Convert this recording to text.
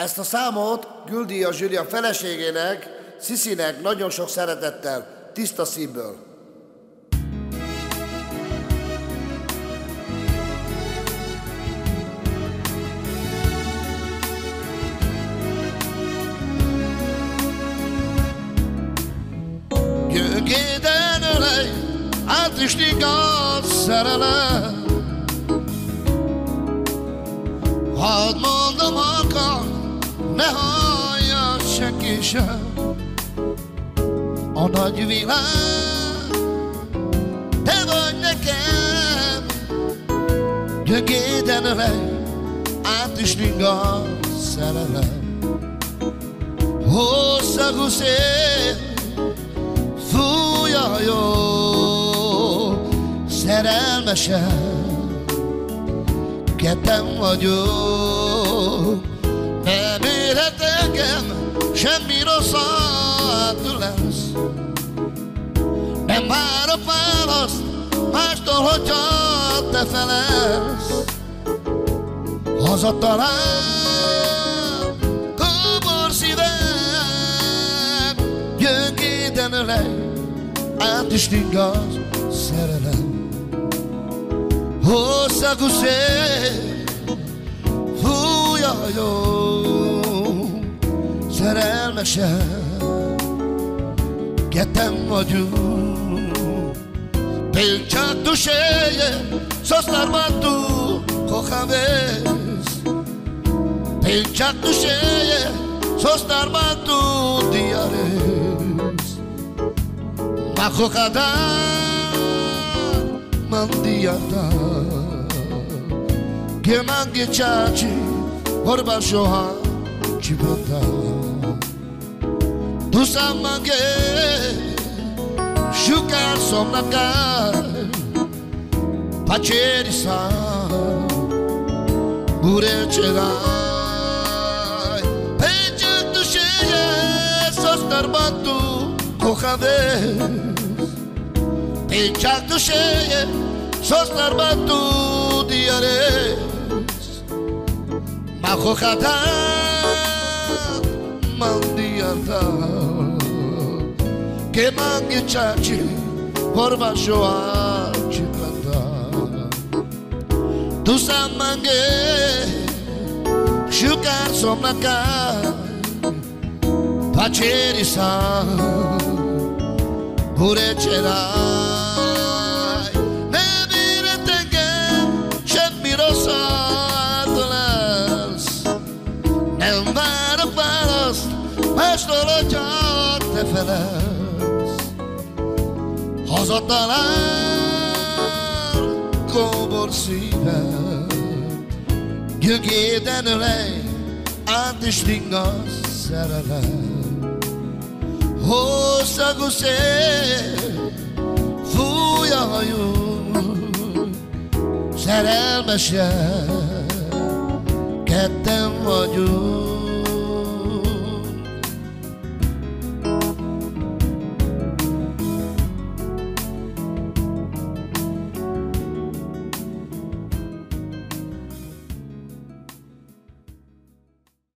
Ezt a számot küldi a zsűri a feleségének, Sziszinek nagyon sok szeretettel, tiszta szívből. Gyöngéden ölej, átüstik a szerelem. Hadd mondom akar, ne hallja senki sem. A nagy világ, te vagy nekem. Gyöngéden ölej, átüstik a szerelem. Hosszagú szél, fúj a jó, szerelmesen ketten vagyok. Nem érhet engem semmi rosszat lesz. Nem várok választ mástól, hogyha te felelsz. Hazatalál kóbor szívem, gyöngéden ölej, átüstik az szerelem. Hosszagú szél, fúj a jó, szerelmesen ketten vagyunk. Pięciak duszeje, zostarma tu, kocham jest. Pięciak duszeje, zostarma tu, diares. Ma kochada, mandiata, que mangi chachi, orba shoha, chibata. Tu samange, shukar somnakar, pacerisa, burecherai. Pięciak duszeje, zostarma tu, kocham jest. Pięciak duszeje, zostarma tu, diares. Ma kochada, mandiata, que mangi chachi, orba shoa, chibata. Tu samange, shukar somnakar, pacerisa, burecherai. Nem érhet engem semmi rosszat lesz. Nem várok választ mástól, hogyha te felelsz. Hazatalál kóbor szívem, gyöngéden ölej, átüstik a szerelem. Hosszagú szél, fúj a hajó, szerelmesen ketten vagyunk.